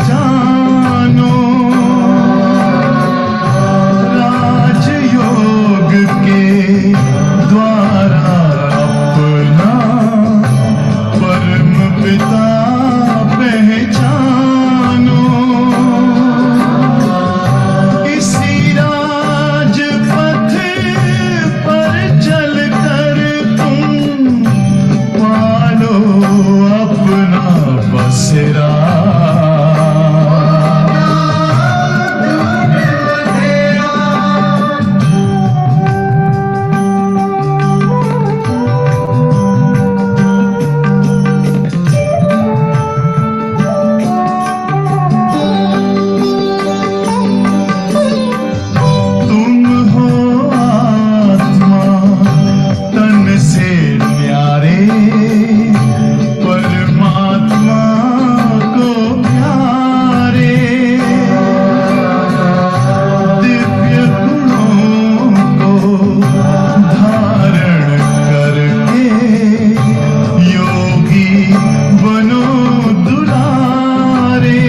जानो, राजयोग के द्वारा अपना परम पिता पहचानो। इसी राजपथ पर चलकर तुम पालो अपना बसेरा। तुम हो आत्मा तन से प्यारे, परमात्मा को प्यारे। दिव्य गुणों को धारण करके योगी बनो दुलारे।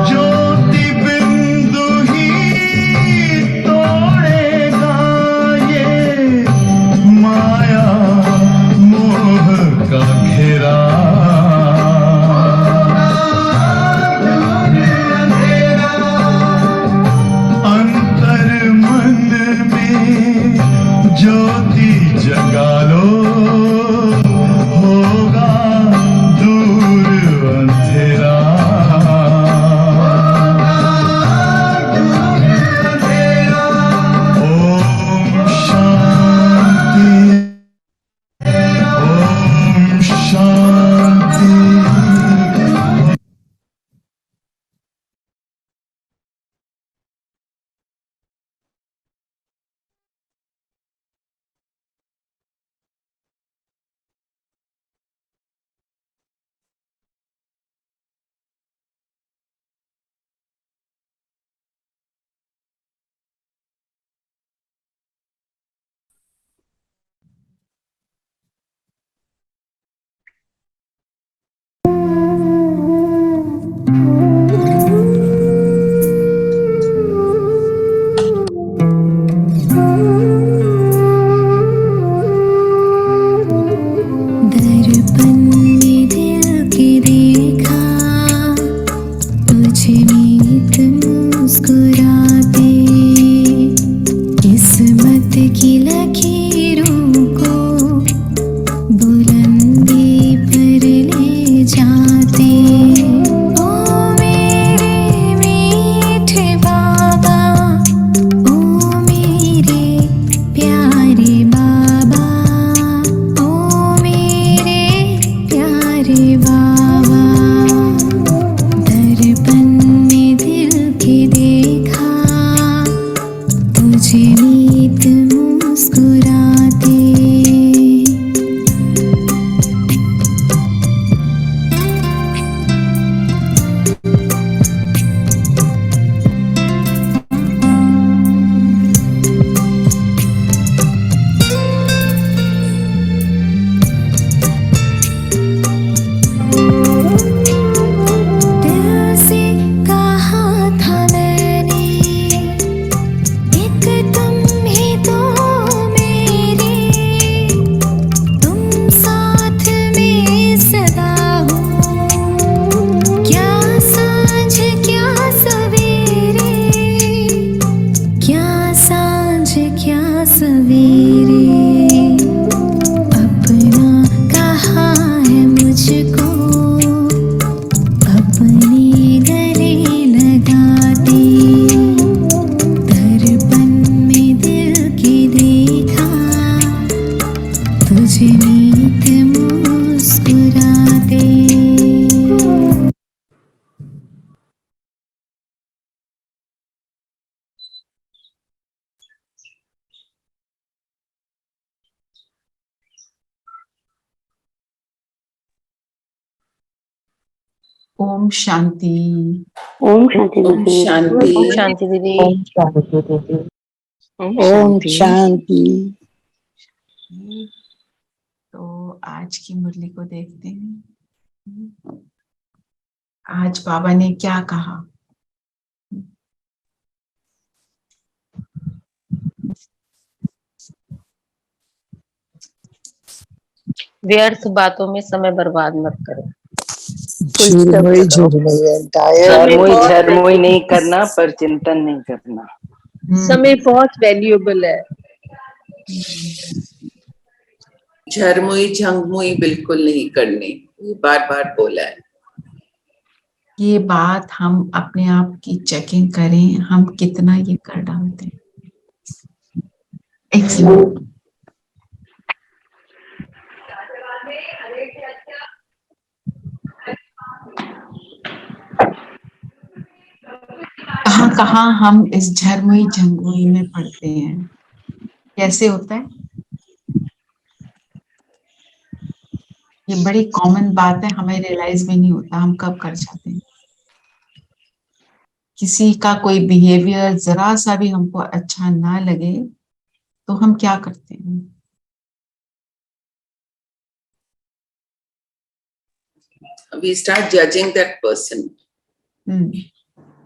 ज्योति बिंदु ही तोड़ेगा ये माया मोह का घेरा। अंतर मन में ज्योति जगा लो, होगा दूर अंधेरा। ओम शांति, ओम शांति। दर्पण में दिल के देखा, तुझ मीत मुस्कुराते। किस्मत की लकीरों को बुलंदी पर ले जाते। ओ मेरे मीठे बाबा, ओ मेरे प्यारे बाबा, ओ मेरे प्यारे बाबा। दर्पण में दिल के देखा, तुझे मीत मुस्कुराते। दिल से कहा था मैंने, एक तुम ही तो मेरे। तुम साथ में सदा हो, क्या सांझ क्या सवेरे, क्या सांझ क्या सवेरे। अपना कहा है मुझको, अपने गले लगाते। दर्पण में दिल के देखा, तुझे मीत मुस्कुराते। ओम शांति। ओम शांति ओम दीदी। शांति। ओम शांति दीदी। ओम शांति दीदी। ओम ओम शांति। शांति। तो आज की मुरली को देखते हैं। आज बाबा ने क्या कहा? व्यर्थ बातों में समय बर्बाद मत करो। झुरमुई झुरमुई एंटायर झरमुई झरमुई नहीं करना, पर चिंतन नहीं करना। समय बहुत वैल्यूएबल है। झरमुई झंगमुई बिल्कुल नहीं करनी, ये बार बार बोला है। ये बात हम अपने आप की चेकिंग करें, हम कितना ये कर डालते हैं। Excellent. कहाँ कहाँ हम इस झरमुई झंगमुई में पड़ते हैं? कैसे होता है? ये बड़ी कॉमन बात है, हमें रियलाइज भी नहीं होता हम कब कर जाते हैं। किसी का कोई बिहेवियर जरा सा भी हमको अच्छा ना लगे तो हम क्या करते हैं? We start judging that person.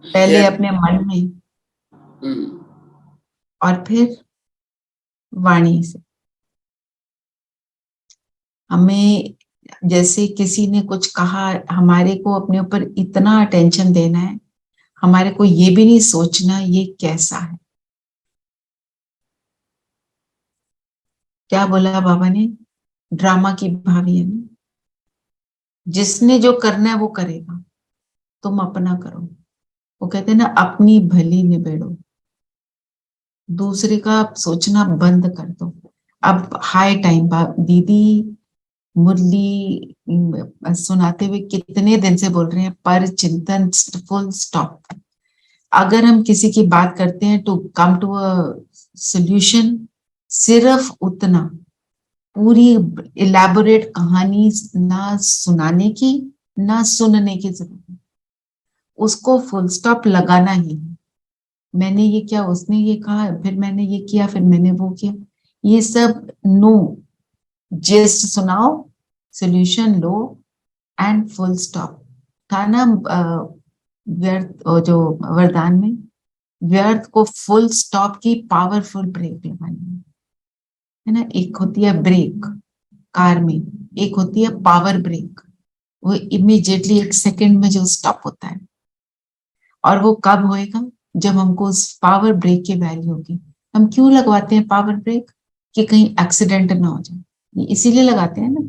पहले अपने मन में और फिर वाणी से। हमें जैसे किसी ने कुछ कहा, हमारे को अपने ऊपर इतना अटेंशन देना है, हमारे को ये भी नहीं सोचना ये कैसा है। क्या बोला बाबा ने? ड्रामा की भाभी है ना, जिसने जो करना है वो करेगा, तुम अपना करो। वो कहते हैं ना, अपनी भली निबेड़ो, दूसरे का सोचना बंद कर दो। अब हाई टाइम दीदी मुरली सुनाते हुए कितने दिन से बोल रहे हैं, पर चिंतन फुल स्टॉप। अगर हम किसी की बात करते हैं to come to a solution, सिर्फ उतना, पूरी इलैबोरेट कहानी ना सुनाने की ना सुनने की जरूरत है, उसको फुल स्टॉप लगाना ही है। मैंने ये किया, उसने ये कहा, फिर मैंने ये किया, फिर मैंने वो किया, ये सब नो। जस्ट सुनाओ, solution low and full stop. था ना व्यर्थ, जो वरदान में, व्यर्थ को फुल स्टॉप की पावरफुल ब्रेक लगानी है ना। एक होती है ब्रेक कार में, एक होती है पावर ब्रेक, वो इमीडिएटली एक सेकंड में जो स्टॉप होता है। और वो कब होएगा? जब हमको उस पावर ब्रेक की वैल्यू होगी। हम क्यों लगवाते हैं पावर ब्रेक? कि कहीं एक्सीडेंट ना हो जाए, इसीलिए लगाते हैं ना।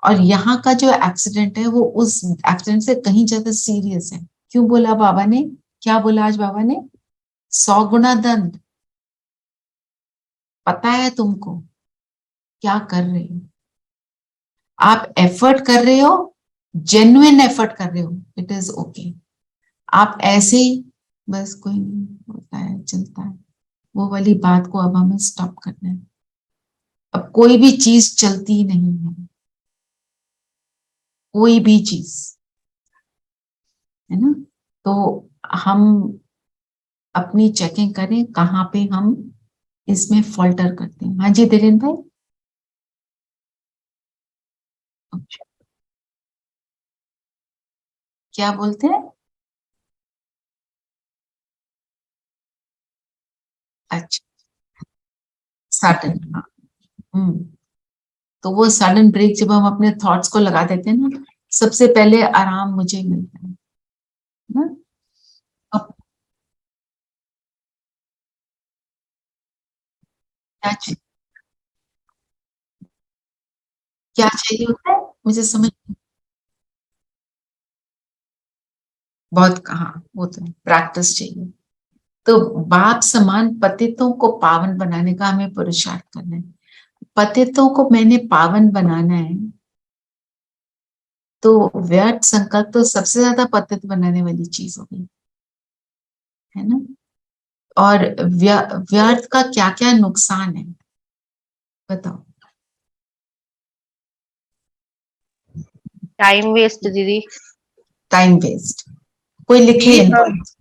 और यहाँ का जो एक्सीडेंट है वो उस एक्सीडेंट से कहीं ज्यादा सीरियस है। क्यों बोला बाबा ने? क्या बोला आज बाबा ने? 100 गुना दंड। पता है तुमको क्या कर रहे हो? आप एफर्ट कर रहे हो, जेन्युइन एफर्ट कर रहे हो, इट इज ओके। आप ऐसे ही बस कोई नहीं होता है, चलता है, वो वाली बात को अब हमें स्टॉप करना है। अब कोई भी चीज चलती नहीं है, कोई भी चीज, है ना। तो हम अपनी चेकिंग करें कहाँ पे हम इसमें फॉल्टर करते हैं। हाँ जी धीरेन्द्र भाई। क्या बोलते हैं? अच्छा, सडन, हाँ। तो वो सडन ब्रेक जब हम अपने थॉट्स को लगा देते हैं ना, सबसे पहले आराम मुझे मिलता है ना। अब क्या चाहिए, क्या चाहिए होता है मुझे समझ। बहुत कहा, वो तो प्रैक्टिस चाहिए। तो बाप समान पतितों को पावन बनाने का हमें पुरुषार्थ करना है। पतितों को मैंने पावन बनाना है, तो व्यर्थ संकल्प तो सबसे ज्यादा पतित बनाने वाली चीज होगी, है ना। और व्यर्थ का क्या क्या नुकसान है बताओ? टाइम वेस्ट दीदी। Time waste. कोई लिखे इन points?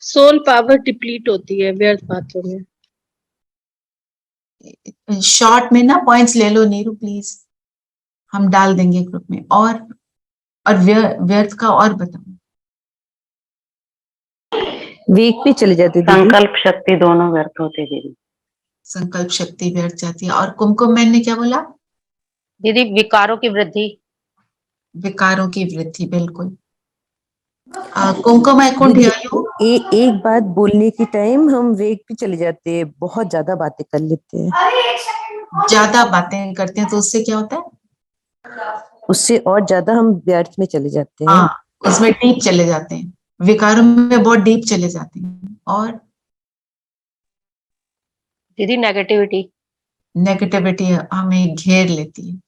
सोल पावर डिप्लीट होती है व्यर्थ बातों में। शॉर्ट में ना पॉइंट्स ले लो नीरू प्लीज, हम डाल देंगे ग्रुप में। और और व्यर्थ का और बताओ। वेग पे चले जाते दीदी। संकल्प शक्ति दोनों व्यर्थ होते दीदी। संकल्प शक्ति व्यर्थ जाती है। और कुमकुम मैन ने क्या बोला? दीदी विकारों की वृद्धि। विकारों की वृद्धि, बिल्कुल। कुमकुम, आई कुडंट हियर यू। एक बात बोलने के टाइम हम वेग पे चले जाते हैं, बहुत ज्यादा बातें कर लेते हैं। ज्यादा बातें करते हैं तो उससे क्या होता है? उससे और ज्यादा हम व्यर्थ में चले जाते हैं। हाँ, उसमें डीप चले जाते हैं, विकारों में बहुत डीप चले जाते हैं। और दीदी नेगेटिविटी। नेगेटिविटी हमें घेर लेती है।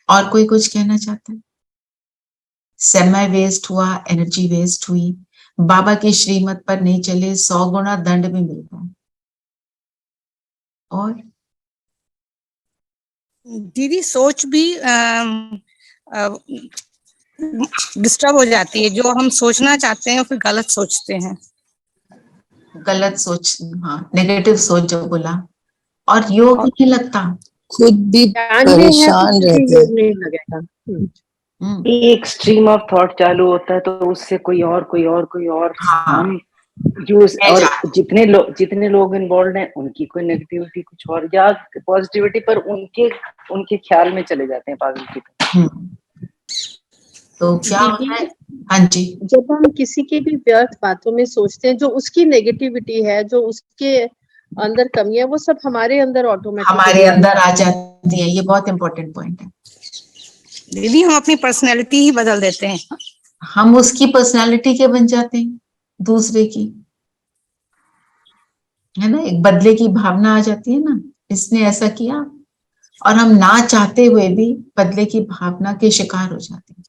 और कोई कुछ कहना चाहता है? समय वेस्ट हुआ, एनर्जी वेस्ट हुई, बाबा की श्रीमत पर नहीं चले, 100 गुना दंड भी मिलता है। और दीदी सोच भी डिस्टर्ब हो जाती है, जो हम सोचना चाहते हैं फिर गलत सोचते हैं। गलत सोच, हाँ, नेगेटिव सोच जो बोला। और योग नहीं लगता, खुद भी ध्यान में है तो परेशान फिर रहते हैं। योग नहीं लगेगा। एक स्ट्रीम ऑफ थॉट चालू होता है तो उससे कोई और हाँ, हम यूज, मैं और जा- जितने लोग इन्वॉल्व हैं उनकी कोई नेगेटिविटी कुछ और या पॉजिटिविटी पर उनके ख्याल में चले जाते हैं पागल की तरह। तो क्या दीदी, होता है? हाँ जी। जब हम किसी की भी व्यर्थ बातों में सोचते हैं, जो उसकी नेगेटिविटी है, जो उसके अंदर कमी है, वो सब हमारे अंदर ऑटोमेटिकली हमारे अंदर आ जाती है। ये बहुत इंपॉर्टेंट पॉइंट है। दीदी हम अपनी पर्सनैलिटी ही बदल देते हैं। हम उसकी पर्सनालिटी के बन जाते हैं, दूसरे की, है ना। एक बदले की भावना आ जाती है ना, इसने ऐसा किया, और हम ना चाहते हुए भी बदले की भावना के शिकार हो जाते हैं।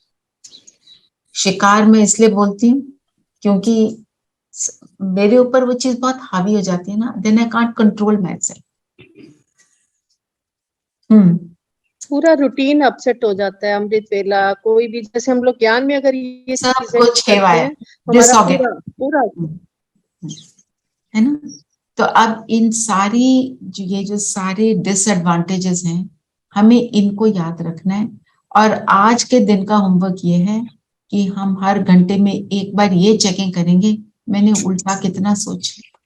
शिकार मैं इसलिए बोलती हूँ क्योंकि मेरे ऊपर वो चीज बहुत हावी हो जाती है ना, then I can't control myself. पूरा रूटीन अपसेट हो जाता है। अमृत वेला, कोई भी, जैसे हम लोग ज्ञान में अगर ये सब चीजें कुछ करते हेवाया, हैं, हमारा डिसऑर्गन, पूरा है ना। तो अब इन सारी जो सारे डिसएडवांटेजेस हैं, हमें इनको याद रखना है। और आज के दिन का होमवर्क ये है कि हम हर घंटे में एक बार ये चेकिंग करेंगे, मैंने उल्टा कितना सोच लिया।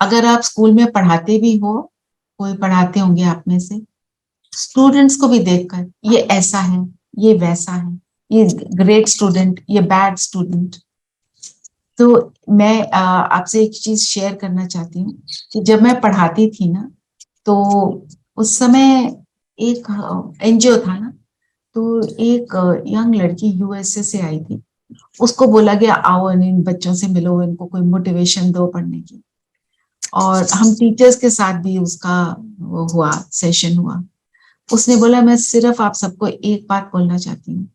अगर आप स्कूल में पढ़ाते भी हो, कोई पढ़ाते होंगे आप में से, स्टूडेंट्स को भी देखकर ये ऐसा है, ये वैसा है, ये ग्रेट स्टूडेंट, ये बैड स्टूडेंट। तो मैं आपसे एक चीज शेयर करना चाहती हूँ कि जब मैं पढ़ाती थी ना, तो उस समय एक एनजीओ था ना, तो एक यंग लड़की यूएसए से आई थी। उसको बोला गया आओ इन बच्चों से मिलो, इनको कोई मोटिवेशन दो पढ़ने की। और हम टीचर्स के साथ भी उसका वो हुआ, सेशन हुआ। उसने बोला मैं सिर्फ आप सबको एक बात बोलना चाहती हूँ।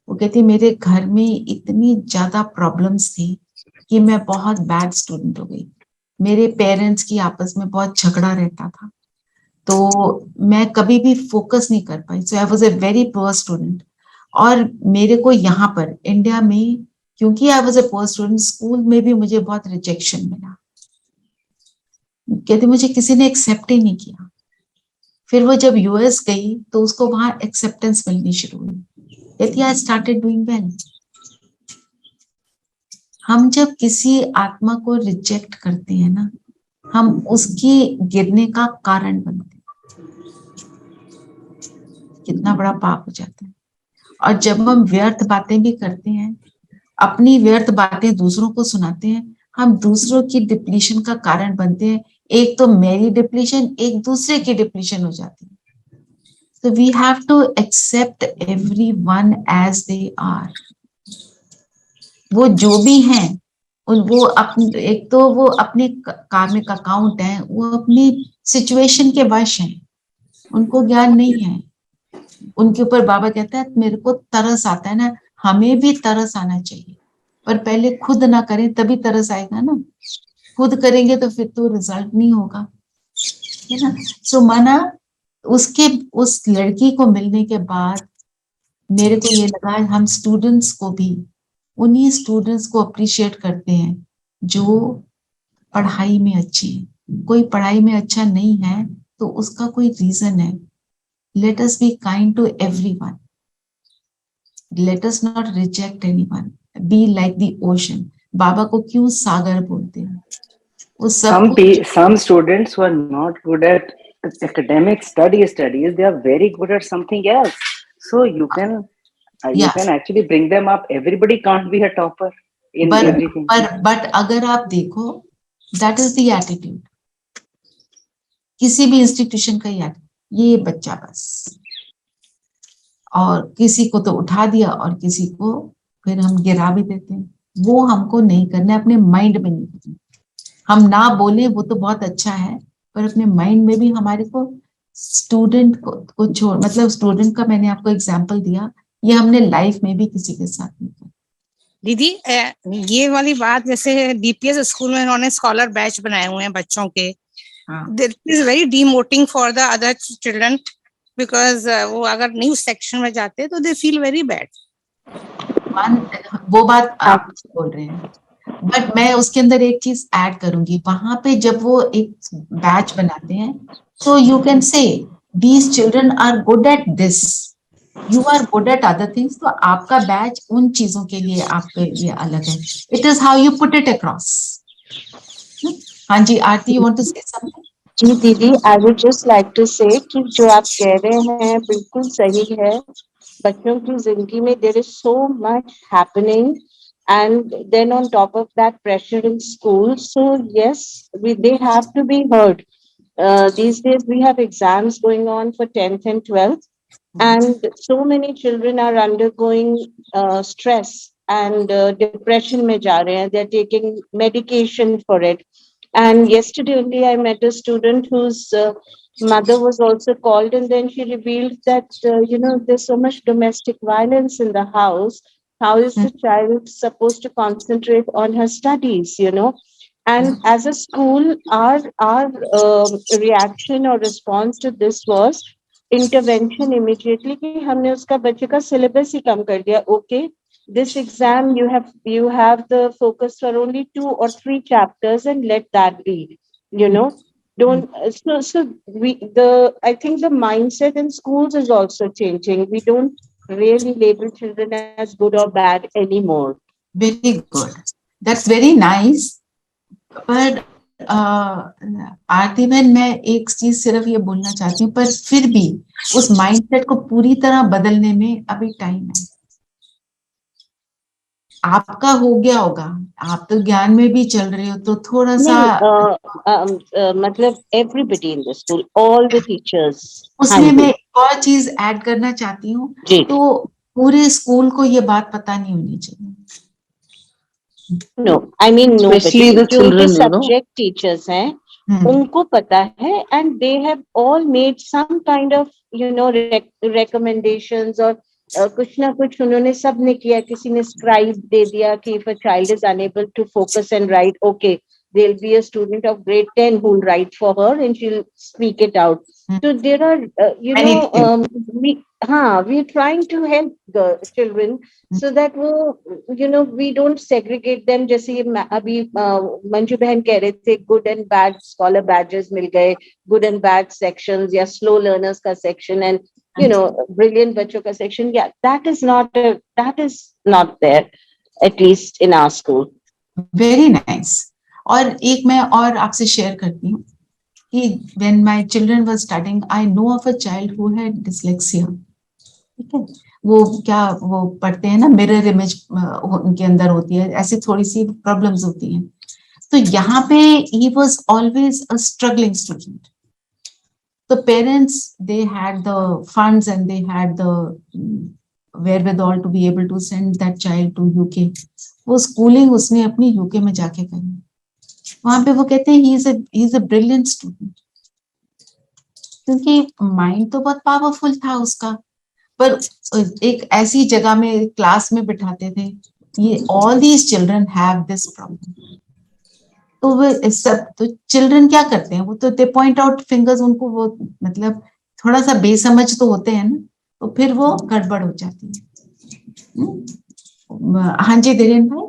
वो कहती मेरे घर में इतनी ज्यादा प्रॉब्लम्स थी कि मैं बहुत बैड स्टूडेंट हो गई। मेरे पेरेंट्स की आपस में बहुत झगड़ा रहता था, तो मैं कभी भी फोकस नहीं कर पाई। So I was a very poor student. और मेरे को यहाँ पर इंडिया में, क्योंकि I was a poor student, school में भी मुझे बहुत रिजेक्शन मिला। कहते मुझे किसी ने एक्सेप्ट ही नहीं किया। फिर वो जब यूएस गई तो उसको वहां एक्सेप्टेंस मिलनी शुरू हुई। कहती आई स्टार्टेड डूइंग वेल। हम जब किसी आत्मा को रिजेक्ट करते हैं ना, हम उसकी गिरने का कारण बनते हैं। कितना बड़ा पाप हो जाता है। और जब हम व्यर्थ बातें भी करते हैं, अपनी व्यर्थ बातें दूसरों को सुनाते हैं, हम दूसरों की डिप्लीशन का कारण बनते हैं। एक तो मेरी डिप्लीशन, एक दूसरे की डिप्लीशन हो जाती है। So we have to accept everyone as they are. वो जो भी हैं, वो अपने, एक तो वो अपने कार्मिक अकाउंट है, वो अपनी सिचुएशन के वश हैं, उनको ज्ञान नहीं है। उनके ऊपर बाबा कहता है मेरे को तरस आता है ना, हमें भी तरस आना चाहिए, पर पहले खुद ना करें तभी तरस आएगा ना। खुद करेंगे तो फिर तो रिजल्ट नहीं होगा, है ना। सो माना उसके उस लड़की को मिलने के बाद मेरे को ये लगा हम स्टूडेंट्स को भी उन्हीं स्टूडेंट्स को अप्रिशिएट करते हैं जो पढ़ाई में अच्छे हैं। कोई पढ़ाई में अच्छा नहीं है तो उसका कोई रीजन है. Let us be kind to everyone. Let us not reject anyone. Be like the ocean. बाबा को क्यों सागर बोलते हैं? वो सब Some students who are not good at academic studies, they are very good at something else. So you can actually bring them up. Everybody can't be a topper in everything. But अगर आप देखो, that is the attitude. किसी भी institution का याद, ये बच्चा बस, और किसी को तो उठा दिया और किसी को फिर हम गिरा भी देते हैं. वो हमको नहीं करना है, अपने माइंड में नहीं करना. हम ना बोले वो तो बहुत अच्छा है, पर अपने माइंड में भी हमारे को स्टूडेंट को छोड़, मतलब स्टूडेंट का मैंने आपको एग्जांपल दिया, ये हमने लाइफ में भी किसी के साथ नहीं किया. दीदी ये वाली बात, जैसे डीपीएस स्कूल में उन्होंने स्कॉलर बैच बनाए हुए हैं बच्चों के, this is very demoting for the other children, because वो अगर न्यूज सेक्शन में जाते तो दे फील वेरी बैड. वो बात आप बोल रहे हैं, बट मैं उसके अंदर एक चीज ऐड करूंगी. वहां पे जब वो एक बैच बनाते हैं तो you can say these children are good at this, you are good at other things, तो आपका बैच उन चीजों के लिए आपके लिए अलग है. It is how you put it across. हाँ जी Aarti, you want to say something? जी दीदी, I would just like to say कि जो आप कह रहे हैं बिल्कुल सही है. बच्चों की जिंदगी में there is so much happening, and then on top of that pressure in school. So yes, they have to be heard. These days we have exams going on for 10th and 12th, and so many children are undergoing stress and depression mein ja rahe hain. They're taking medication for it. And yesterday only I met a student whose mother was also called, and then she revealed that there's so much domestic violence in the house. How is the child supposed to concentrate on her studies, And as a school, our reaction or response to this was intervention immediately. कि हमने उसका बच्चे का syllabus ही कम कर दिया. Okay, this exam you have the focus for only 2 or 3 chapters and let that be. Don't I think the mindset in schools is also changing. We don't really label children as good or bad anymore. Very good. That's very nice. पर आरती बहन, मैं एक चीज सिर्फ ये बोलना चाहती हूँ, पर फिर भी उस माइंडसेट को पूरी तरह बदलने में अभी टाइम है. आपका हो गया होगा, आप तो ज्ञान में भी चल रहे हो, तो थोड़ा सा मतलब everybody in the school, all the teachers. उसमें मैं एक और चीज ऐड करना चाहती हूँ. तो पूरे स्कूल को ये बात पता नहीं होनी चाहिए. No, I mean no, especially the children, subject teachers हैं, उनको पता है, and they have all made some kind of recommendations, और कुछ ना कुछ उन्होंने सब ने किया. किसी ने scribe दे दिया कि if a child is unable to focus and write, okay, there'll be a student of grade 10 who'll write for her and she'll speak it out. So there are we're trying to help the children so that we don't segregate them. जैसे अभी मंजू बहन कह रहे थे, good and bad scholar badges मिल गए, good and bad sections, या slow learners का section, and brilliant बच्चों का section. Yeah, that is not there, at least in our school. Very nice. और एक मैं और आपसे शेयर करती हूँ कि when my children were studying, I know of a child who had dyslexia. ठीक है, वो पढ़ते हैं ना, मिरर इमेज उनके अंदर होती है, ऐसी थोड़ी सी प्रॉब्लम्स होती हैं. तो यहाँ पे he was always a struggling student. The parents, they had the funds and they had the wherewithal to be able to send that child to UK. वो स्कूलिंग उसने अपनी यूके में जाके करी. वहां पे वो कहते हैं he is a brilliant student, क्योंकि माइंड तो बहुत पावरफुल था उसका, पर एक ऐसी जगह में क्लास में बिठाते थे. ये all these children have this problem. तो वो सब तो चिल्ड्रन क्या करते हैं, वो तो दे पॉइंट आउट फिंगर्स, उनको वो मतलब थोड़ा सा बेसमझ तो होते हैं ना, तो फिर वो गड़बड़ हो जाती है. हाँ जी धीरेन भाई.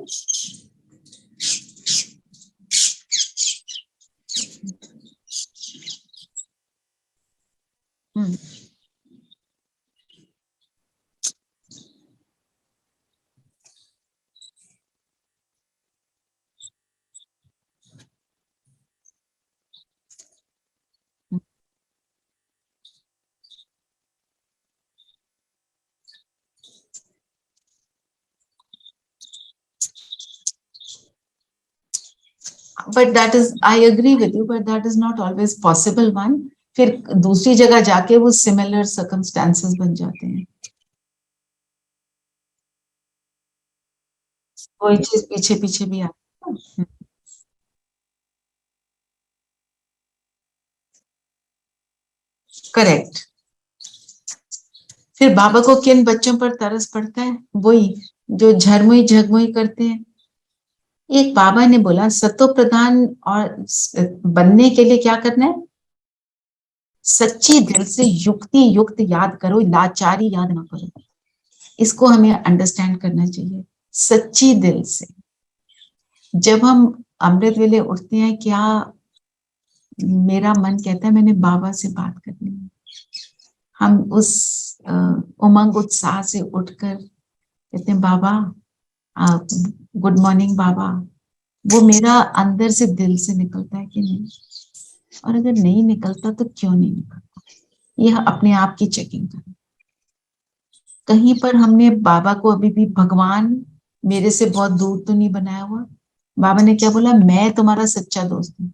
But that is, I agree with you, but that is not always possible one. फिर दूसरी जगह जाके वो सिमिलर सर्कमस्टेंसेस बन जाते हैं, कोई चीज पीछे पीछे भी आती है। करेक्ट। फिर बाबा को किन बच्चों पर तरस पड़ता है? वही जो झरमुई झगमुई करते हैं। एक बाबा ने बोला सतो प्रधान और बनने के लिए क्या करना है? सच्ची दिल से युक्ति युक्त याद करो, लाचारी याद ना करो। इसको हमें अंडरस्टैंड करना चाहिए। सच्ची दिल से जब हम अमृत वेले उठते हैं, क्या मेरा मन कहता है मैंने बाबा से बात करनी है, हम उस उमंग उत्साह से उठकर कहते हैं बाबा गुड मॉर्निंग बाबा। वो मेरा अंदर से दिल से निकलता है कि नहीं, और अगर नहीं निकलता तो क्यों नहीं निकलता, यह अपने आप की चेकिंग करें। कहीं पर हमने बाबा को अभी भी भगवान मेरे से बहुत दूर तो नहीं बनाया हुआ। बाबा ने क्या बोला? मैं तुम्हारा सच्चा दोस्त हूँ,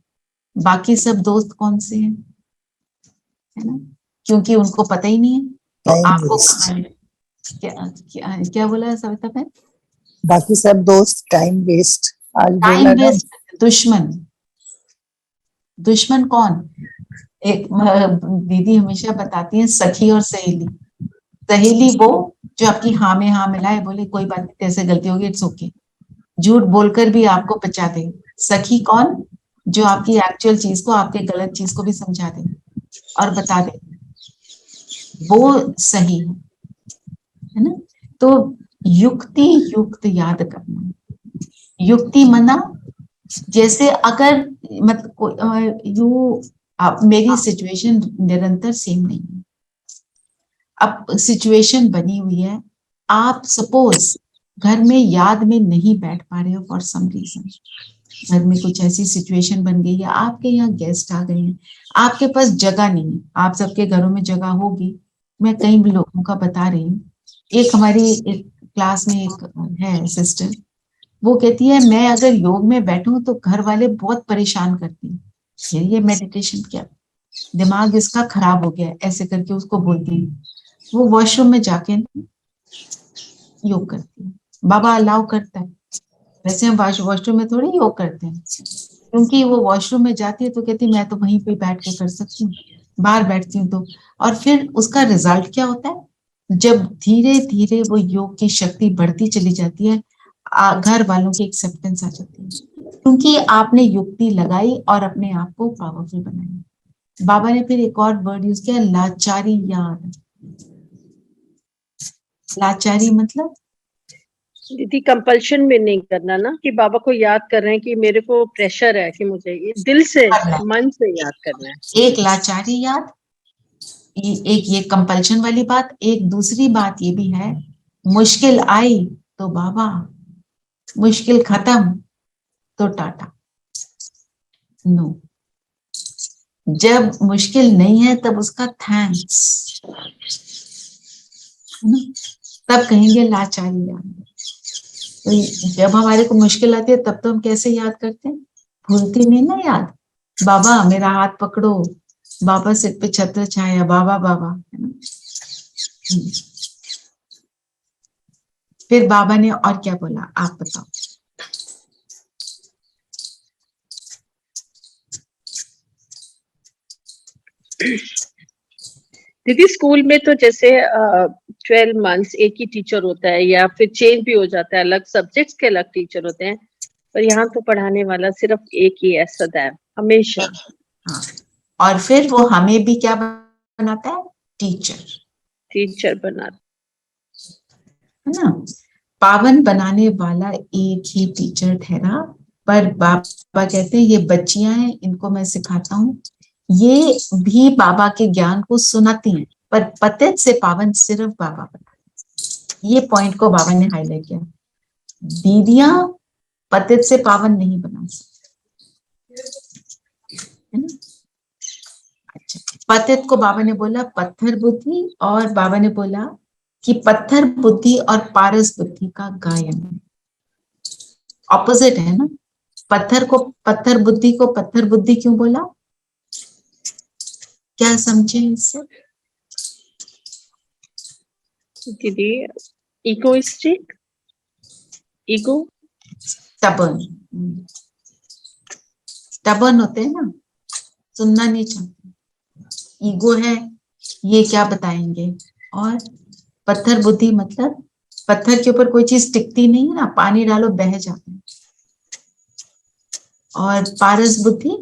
बाकी सब दोस्त कौन से हैं, है ना? क्योंकि उनको पता ही नहीं है। तो आपको क्या बोला सविता बहन? बाकी सब दोस्त टाइम वेस्ट। Time waste. दुश्मन कौन? एक दीदी हमेशा बताती है सखी और सहेली। सहेली वो जो आपकी हाँ में हाँ मिलाए, बोले कोई बात नहीं, कैसे गलती होगी, इट्स ओके, झूठ बोलकर भी आपको बचा दे। सखी कौन? जो आपकी एक्चुअल चीज को, आपके गलत चीज को भी समझा दे और बता दे, वो सही है ना? तो युक्ति युक्त याद करना। युक्ति मना जैसे अगर मेरी सिचुएशन निरंतर सेम नहीं है, अब सिचुएशन बनी हुई है, आप सपोज घर में याद में नहीं बैठ पा रहे हो फॉर सम रीजन, घर में कुछ ऐसी सिचुएशन बन गई है, आपके यहाँ गेस्ट आ गए हैं, आपके पास जगह नहीं है। आप सबके घरों में जगह होगी, मैं कई लोगों का बता रही हूँ। एक हमारी एक क्लास में एक है सिस्टर, वो कहती है मैं अगर योग में बैठूं तो घर वाले बहुत परेशान करती हैं, ये मेडिटेशन क्या, दिमाग इसका खराब हो गया, ऐसे करके उसको बोलती है। वो वॉशरूम में जाके योग करती है, बाबा अलाउ करता है। वैसे हम वॉशरूम में थोड़ी योग करते हैं, क्योंकि वो वॉशरूम में जाती है तो कहती मैं तो वहीं पे बैठ के कर सकती हूँ, बाहर बैठती हूँ तो। और फिर उसका रिजल्ट क्या होता है? जब धीरे धीरे वो योग की शक्ति बढ़ती चली जाती है, घर वालों की एक्सेप्टेंस आ जाती है, क्योंकि आपने युक्ति लगाई और अपने आप को पावरफुल बनाया। बाबा ने फिर एक और वर्ड यूज किया, लाचारी याद। लाचारी मतलब दीदी कंपल्शन में नहीं करना ना, कि बाबा को याद कर रहे हैं कि मेरे को प्रेशर है कि मुझे ये दिल से मन से याद करना है। एक लाचारी याद, एक ये कंपल्शन वाली बात। एक दूसरी बात ये भी है, मुश्किल आई तो बाबा, मुश्किल खत्म तो टाटा। नो, जब मुश्किल नहीं है तब उसका थैंक्स, तब कहेंगे लाचारी याद। तो जब हमारे को मुश्किल आती है तब तो हम कैसे याद करते हैं? भूलती नहीं ना याद, बाबा मेरा हाथ पकड़ो, बाबा सिर पे छत्र छाया, बाबा बाबा, है ना? फिर बाबा ने और क्या बोला, आप बताओ। दीदी स्कूल में तो जैसे 12 मंथ्स एक ही टीचर होता है, या फिर चेंज भी हो जाता है, अलग सब्जेक्ट्स के अलग टीचर होते हैं, पर यहाँ तो पढ़ाने वाला सिर्फ एक ही है सदैव हमेशा। हाँ, और फिर वो हमें भी क्या बनाता है? टीचर बनाता है ना। पावन बनाने वाला एक ही टीचर ठहरा, पर बाबा कहते हैं ये बच्चियां हैं, इनको मैं सिखाता हूँ, ये भी बाबा के ज्ञान को सुनाती हैं, पर पतित से पावन सिर्फ बाबा बनाते। ये पॉइंट को बाबा ने हाईलाइट किया। दीदियां पतित से पावन नहीं बना सकती, है ना। अच्छा, पतित को बाबा ने बोला पत्थर बुद्धि, और बाबा ने बोला कि पत्थर बुद्धि और पारस बुद्धि का गायन है, ऑपोजिट है ना। पत्थर को पत्थर बुद्धि को पत्थर बुद्धि क्यों बोला, क्या समझे इससे? दीदी इगोइस्टिक, ईगो, स्टबर्न होते हैं ना, सुनना नहीं चाहते, ईगो है, ये क्या बताएंगे। और पत्थर बुद्धि मतलब पत्थर के ऊपर कोई चीज टिकती नहीं है ना, पानी डालो बह जाते हैं। और पारस बुद्धि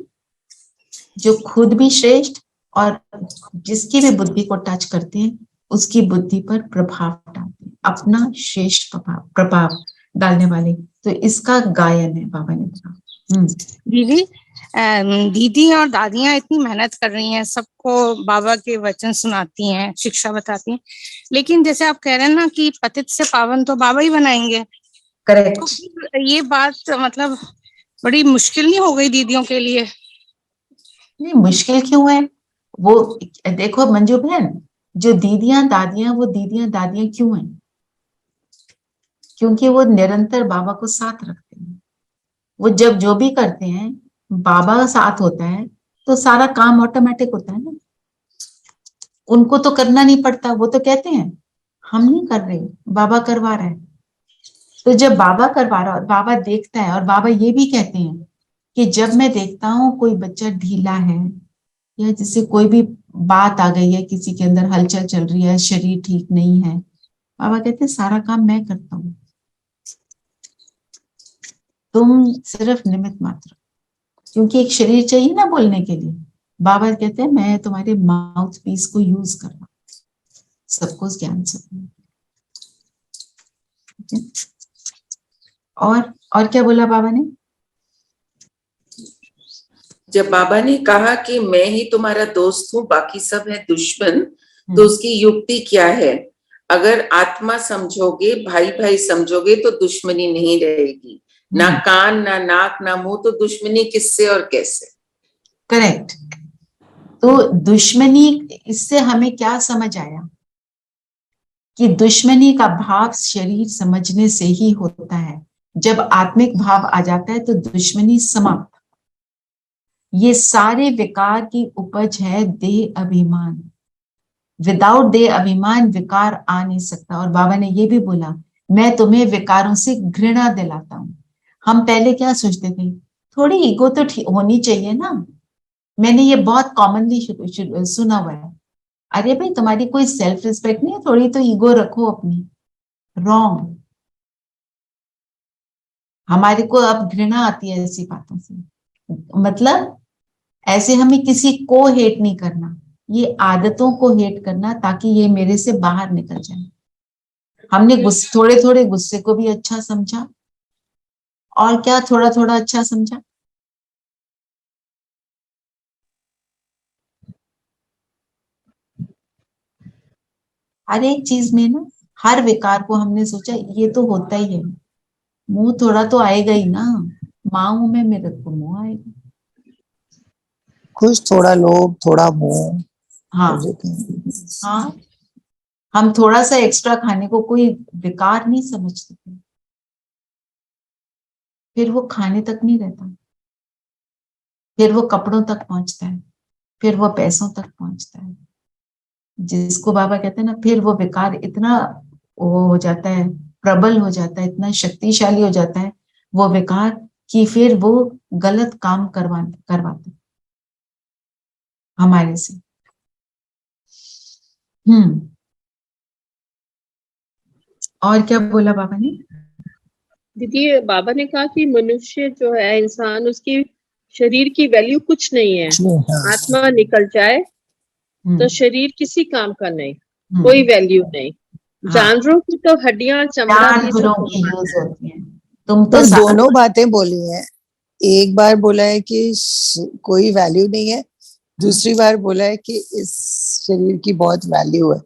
जो खुद भी श्रेष्ठ और जिसकी भी बुद्धि को टच करते हैं उसकी बुद्धि पर प्रभाव डालते हैं, अपना श्रेष्ठ प्रभाव डालने वाले। तो इसका गायन है, बाबा ने कहा। दीदी दीदी और दादियां इतनी मेहनत कर रही हैं, सबको बाबा के वचन सुनाती हैं, शिक्षा बताती हैं, लेकिन जैसे आप कह रहे हैं ना कि पतित से पावन तो बाबा ही बनाएंगे। करेक्ट। तो ये बात मतलब बड़ी मुश्किल नहीं हो गई दीदियों के लिए? नहीं, मुश्किल क्यों है? वो देखो मंजू बहन, जो दीदियां दादियां, वो दीदियां दादियां क्यों हैं? क्योंकि वो निरंतर बाबा को साथ रखते हैं। वो जब जो भी करते हैं बाबा साथ होता है तो सारा काम ऑटोमेटिक होता है ना, उनको तो करना नहीं पड़ता। वो तो कहते हैं हम नहीं कर रहे, बाबा करवा रहा है। तो जब बाबा करवा रहा है और बाबा देखता है, और बाबा ये भी कहते हैं कि जब मैं देखता हूँ कोई बच्चा ढीला है या जैसे कोई भी बात आ गई है, किसी के अंदर हलचल चल रही है, शरीर ठीक नहीं है, बाबा कहते हैं सारा काम मैं करता हूँ, तुम सिर्फ निमित्त मात्र। क्योंकि एक शरीर चाहिए ना बोलने के लिए। बाबा कहते हैं मैं तुम्हारे माउथ पीस को यूज कर रहा हूं, सबको ज्ञान सकूं। और क्या बोला बाबा ने? जब बाबा ने कहा कि मैं ही तुम्हारा दोस्त हूँ, बाकी सब है दुश्मन, तो उसकी युक्ति क्या है? अगर आत्मा समझोगे, भाई भाई समझोगे तो दुश्मनी नहीं रहेगी। ना कान, ना नाक, ना मुंह, तो दुश्मनी किससे और कैसे? करेक्ट। तो दुश्मनी, इससे हमें क्या समझ आया कि दुश्मनी का भाव शरीर समझने से ही होता है। जब आत्मिक भाव आ जाता है तो दुश्मनी समाप्त। ये सारे विकार की उपज है देह अभिमान। विदाउट देह अभिमान विकार आ नहीं सकता। और बाबा ने ये भी बोला मैं तुम्हें विकारों से घृणा दिलाता हूं। हम पहले क्या सोचते थे, थोड़ी ईगो तो होनी चाहिए ना। मैंने ये बहुत कॉमनली सुना हुआ है, अरे भाई तुम्हारी कोई सेल्फ रिस्पेक्ट नहीं है, थोड़ी तो ईगो रखो अपनी। रॉन्ग। हमारे को अब घृणा आती है ऐसी बातों से। मतलब ऐसे हमें किसी को हेट नहीं करना, ये आदतों को हेट करना ताकि ये मेरे से बाहर निकल जाए। हमने थोड़े थोड़े गुस्से को भी अच्छा समझा, और क्या थोड़ा थोड़ा अच्छा समझा। हर एक चीज में ना, हर विकार को हमने सोचा ये तो होता ही है, मुंह थोड़ा तो आएगा ही ना, माँ हूं मैं, मेरे को मुंह आएगा। कुछ थोड़ा लोभ, थोड़ा मोह। हाँ हाँ, हम थोड़ा सा एक्स्ट्रा खाने को कोई विकार नहीं समझते थे, फिर वो खाने तक नहीं रहता, फिर वो कपड़ों तक पहुंचता है, फिर वो पैसों तक पहुंचता है, जिसको बाबा कहते हैं ना, फिर वो विकार इतना वो हो जाता है, प्रबल हो जाता है, इतना शक्तिशाली हो जाता है वो विकार कि फिर वो गलत काम करवाते हमारे से। और क्या बोला बाबा ने? दीदी बाबा ने कहा कि मनुष्य जो है, इंसान, उसकी शरीर की वैल्यू कुछ नहीं है। आत्मा निकल जाए तो शरीर किसी काम का नहीं, कोई वैल्यू नहीं। जानवरों की तो हड्डियां, चमड़ा भी जानवरों की यूज होती है। तुम तो बस दोनों बातें बोली हैं। एक बार बोला है कि कोई वैल्यू नहीं है, दूसरी बार बोला है कि इस शरीर की बहुत वैल्यू है,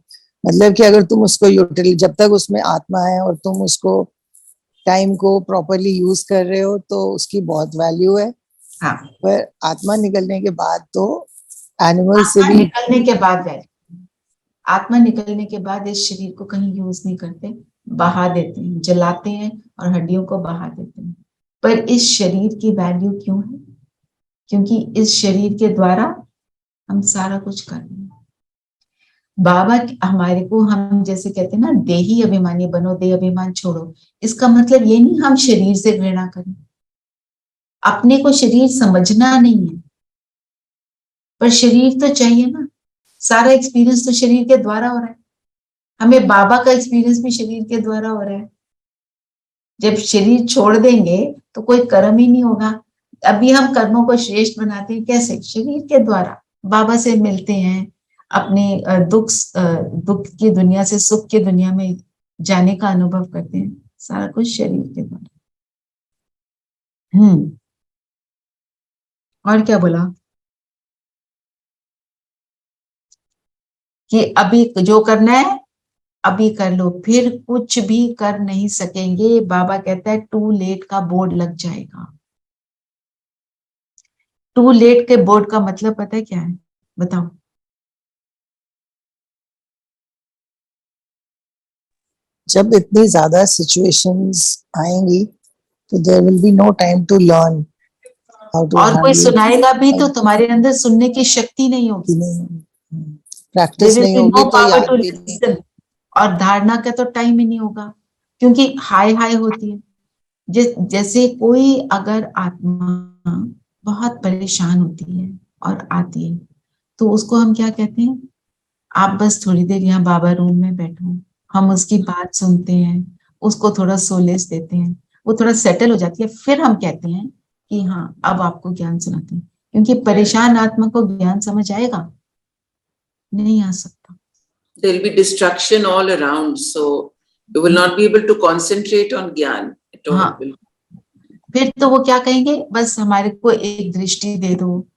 मतलब कि अगर तुम उसको यूटिलाइज, जब तक उसमें आत्मा है और तुम उसको टाइम को प्रॉपरली यूज कर रहे हो तो उसकी बहुत वैल्यू है। हाँ, पर आत्मा निकलने के बाद तो एनिमल से आत्मा भी निकलने के बाद आत्मा निकलने के बाद इस शरीर को कहीं यूज नहीं करते, बहा देते हैं, जलाते हैं और हड्डियों को बहा देते हैं। पर इस शरीर की वैल्यू क्यों है? क्योंकि इस शरीर के द्वारा हम सारा कुछ कर रहे हैं। बाबा हमारे को, हम जैसे कहते हैं ना, देही अभिमानी बनो, देह अभिमान छोड़ो, इसका मतलब ये नहीं हम शरीर से घृणा करें। अपने को शरीर समझना नहीं है, पर शरीर तो चाहिए ना। सारा एक्सपीरियंस तो शरीर के द्वारा हो रहा है। हमें बाबा का एक्सपीरियंस भी शरीर के द्वारा हो रहा है। जब शरीर छोड़ देंगे तो कोई कर्म ही नहीं होगा। अभी हम कर्मों को श्रेष्ठ बनाते हैं, कैसे? शरीर के द्वारा बाबा से मिलते हैं, अपने दुख की दुनिया से सुख की दुनिया में जाने का अनुभव करते हैं, सारा कुछ शरीर के द्वारा। और क्या बोला कि अभी जो करना है अभी कर लो, फिर कुछ भी कर नहीं सकेंगे। बाबा कहता है टू लेट का बोर्ड लग जाएगा। टू लेट के बोर्ड का मतलब पता है क्या है? बताओ। जब इतनी ज्यादा सिचुएशंस आएंगी तो there will be no time to learn how to और कोई सुनाएगा भी तो तुम्हारे अंदर सुनने की शक्ति नहीं होगी, प्रैक्टिस नहीं होगी तो याद भी नहीं। और धारणा का तो टाइम ही नहीं होगा, क्योंकि हाय हाय होती है। जैसे कोई अगर आत्मा बहुत परेशान होती है और आती है तो उसको हम क्या कहते हैं? आप बस थोड़ी देर यहाँ बाबा रूम में बैठो, हम उसकी बात सुनते हैं, उसको थोड़ा सोलेस देते हैं, वो थोड़ा सेटल हो जाती है, फिर हम कहते हैं कि हाँ अब आपको ज्ञान सुनाते हैं। क्योंकि परेशान आत्मा को ज्ञान समझ आएगा? नहीं आ सकता। There will be distraction all around, so you will not be able to concentrate on gyan at all. हाँ, फिर तो वो क्या कहेंगे? बस हमारे को एक दृष्टि दे दो,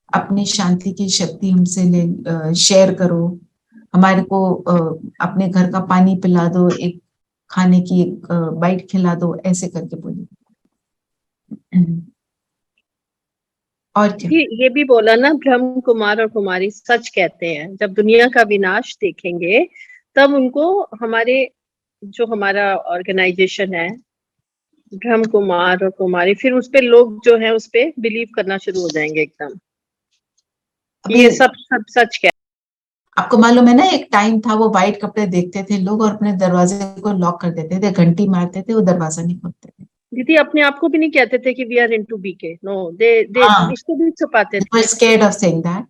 अपनी शांति की शक्ति हमसे ले शेयर करो, हमारे को अपने घर का पानी पिला दो, एक खाने की एक बाइट खिला दो, ऐसे करके बोलिए। और क्या? ये भी बोला ना, ब्रह्म कुमार और कुमारी सच कहते हैं। जब दुनिया का विनाश देखेंगे तब उनको हमारे जो हमारा ऑर्गेनाइजेशन है ब्रह्म कुमार और कुमारी, फिर उस पे लोग जो है उस पे बिलीव करना शुरू हो जाएंगे एकदम। ये सब सच क्या? आपको मालूम है ना, एक टाइम था वो वाइट कपड़े देखते थे लोग और अपने दरवाजे को लॉक कर देते थे, घंटी मारते थे, वो दरवाजा नहीं खोलते थे। दीदी अपने आप को भी नहीं कहते थे कि we are into BK, no, they इसको भी छुपाते थे। Scared of saying that.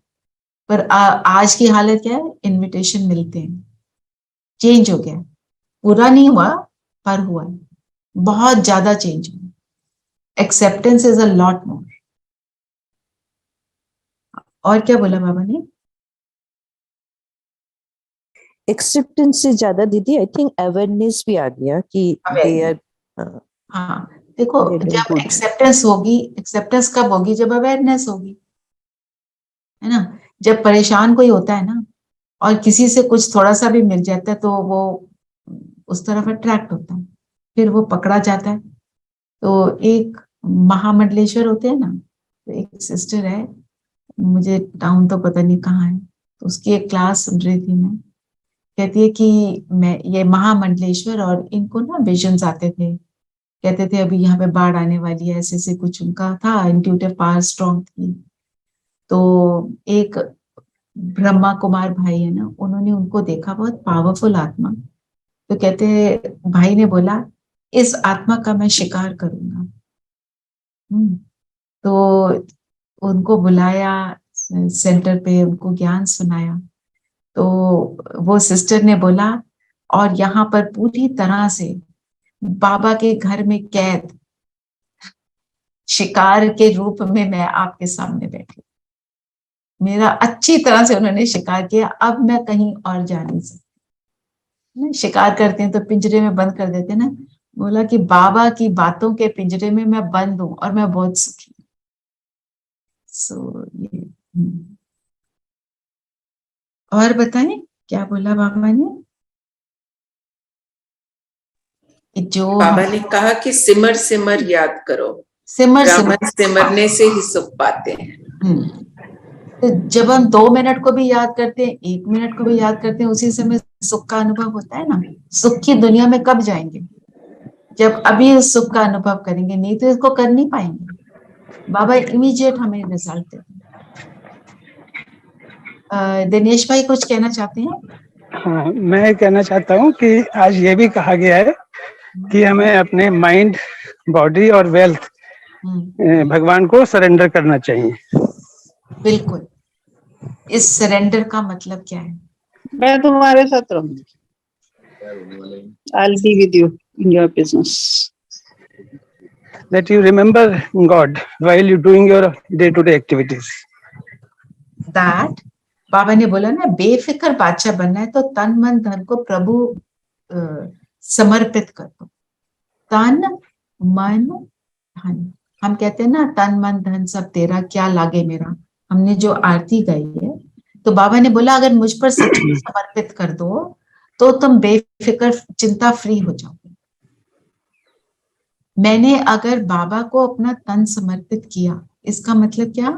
पर आज की हालत क्या है? इनविटेशन मिलते हैं। चेंज हो गया, पूरा नहीं हुआ पर हुआ, बहुत ज्यादा चेंज हुआ। Acceptance is a lot more. और क्या बोला बाबा ने? एक्सेप्टेंस से ज्यादा दीदी आई थिंक अवेयरनेस भी आ गया कि दे आर। हाँ, देखो जब एक्सेप्टेंस होगी, एक्सेप्टेंस कब होगी? जब अवेयरनेस होगी, है ना। जब परेशान कोई होता है ना और किसी से कुछ थोड़ा सा भी मिल जाता है तो वो उस तरफ अट्रैक्ट होता है, फिर वो पकड़ा जाता है। तो एक महामंडलेश्वर होते हैं ना, तो एक सिस्टर है, मुझे टाउन तो पता नहीं कहाँ है, तो उसकी एक क्लास सुन रही थी मैं। कहती है कि मैं ये महामंडलेश्वर, और इनको ना विजन्स आते थे, कहते थे अभी यहाँ पे बाढ़ आने वाली है, ऐसे ऐसे कुछ उनका था, इंट्यूटिव पावर स्ट्रॉन्ग थी। तो एक ब्रह्मा कुमार भाई है ना, उन्होंने उनको देखा, बहुत पावरफुल आत्मा। तो कहते, भाई ने बोला इस आत्मा का मैं शिकार करूंगा। तो उनको बुलाया सेंटर पे, उनको ज्ञान सुनाया। तो वो सिस्टर ने बोला, और यहाँ पर पूरी तरह से बाबा के घर में कैद शिकार के रूप में मैं आपके सामने बैठी। मेरा अच्छी तरह से उन्होंने शिकार किया, अब मैं कहीं और जा नहीं सकती। शिकार करते हैं तो पिंजरे में बंद कर देते हैं ना, बोला कि बाबा की बातों के पिंजरे में मैं बंद हूं और मैं बहुत सुखी हूँ। सो ये और बताएं क्या बोला बाबा ने? कि जो बाबा ने कहा कि सिमर सिमर याद करो, सिमर रामन सिमरने से ही सुख पाते हैं। तो जब हम 2 मिनट को भी याद करते हैं, 1 मिनट को भी याद करते हैं, उसी समय सुख का अनुभव होता है ना। सुख की दुनिया में कब जाएंगे? जब अभी उस सुख का अनुभव करेंगे, नहीं तो इसको कर नहीं पाएंगे। बाबा इमीडिएट हमें रिजल्ट देते हैं। दिनेश भाई कुछ कहना चाहते हैं? हाँ, मैं कहना चाहता हूँ कि आज ये भी कहा गया है कि हमें अपने माइंड, बॉडी और वेल्थ भगवान को सरेंडर करना चाहिए। बिल्कुल। इस सरेंडर का मतलब क्या है? मैं तुम्हारे साथ रहूंगी। I'll be with you in your business. That you remember God while you doing your day-to-day activities. That बाबा ने बोला ना, बेफिक्र बादशाह बनना है तो तन मन धन को प्रभु समर्पित कर दो। तन मन धन, हम कहते हैं ना तन मन धन सब तेरा, क्या लागे मेरा। हमने जो आरती गाई है, तो बाबा ने बोला अगर मुझ पर सच में समर्पित कर दो तो तुम बेफिक्र चिंता फ्री हो जाओगे। मैंने अगर बाबा को अपना तन समर्पित किया, इसका मतलब क्या?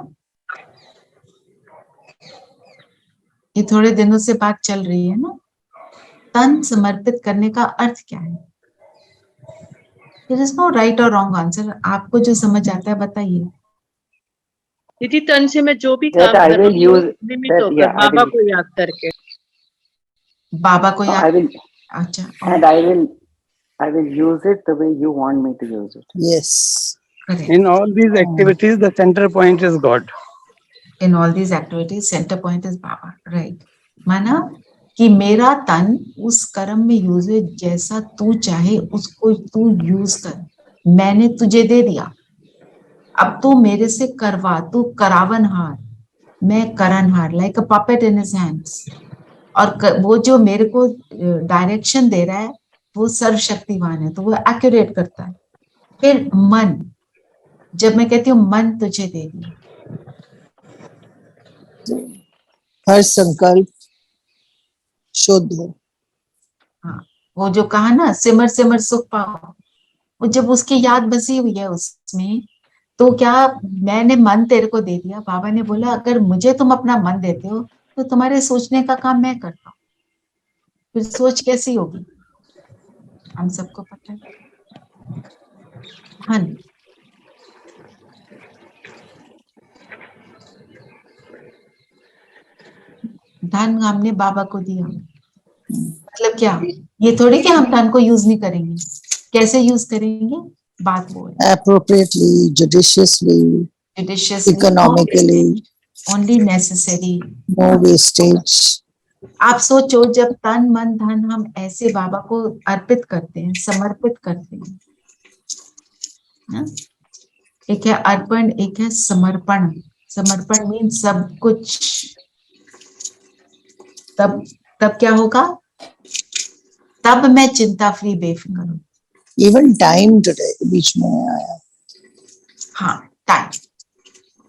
ये थोड़े दिनों से बात चल रही है ना, तन समर्पित करने का अर्थ क्या है? There is no right or wrong answer. आपको जो समझ आता है बताइए। दीदी तन से मैं जो भी काम कर रही हूँ निमित्त होकर बाबा को याद करके, बाबा को याद। अच्छा। And I will use it the way you want me to use it. Yes. In all these activities, the center point is God. In all these activities, center point is Baba. Right. माना कि मेरा तन उस कर्म में use है, जैसा तू चाहे उसको तू यूज कर। मैंने तुझे दे दिया, अब तू मेरे से करवा। तू करावनहार, मैं करनहार, like a puppet in his hands. और वो जो मेरे को डायरेक्शन दे रहा है वो सर्वशक्तिवान है, तो वो एक्यूरेट करता है। फिर मन, जब मैं कहती हूँ मन तुझे दे दिया, हर संकल्प शुद्ध हो। हाँ, वो जो कहा ना सिमर सिमर सुख पाओ, वो जब उसकी याद बसी हुई है उसमें, तो क्या मैंने मन तेरे को दे दिया। बाबा ने बोला अगर मुझे तुम अपना मन देते हो तो तुम्हारे सोचने का काम मैं करता हूँ। फिर सोच कैसी होगी हम सबको पता है। हाँ, धन हमने बाबा को दिया, मतलब क्या? ये थोड़ी कि हम धन को यूज नहीं करेंगे। कैसे यूज करेंगे? बात वो है। Appropriately, judiciously, economically, only necessary, no wastage. आप सोचो जब तन मन धन हम ऐसे बाबा को अर्पित करते हैं, समर्पित करते हैं ना? एक है अर्पण, एक है समर्पण। समर्पण मीन सब कुछ। तब क्या होगा? तब मैं चिंता फ्री बेफिक्र हूँ। Even time today बीच में आया। हाँ,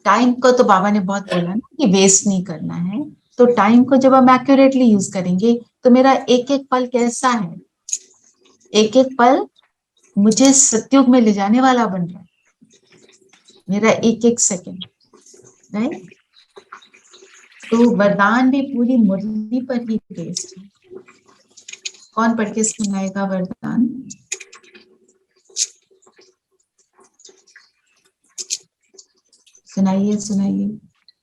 टाइम को तो बाबा ने बहुत बोला ना कि वेस्ट नहीं करना है। तो टाइम को जब हम एक्यूरेटली यूज करेंगे तो मेरा एक एक पल कैसा है? एक एक पल मुझे सत्युग में ले जाने वाला बन रहा है, मेरा एक एक सेकंड, राइट? तो वरदान भी पूरी मुरली पर ही बेस्ड है। कौन पढ़ के सुनाएगा वरदान? सुनाइए सुनाइए।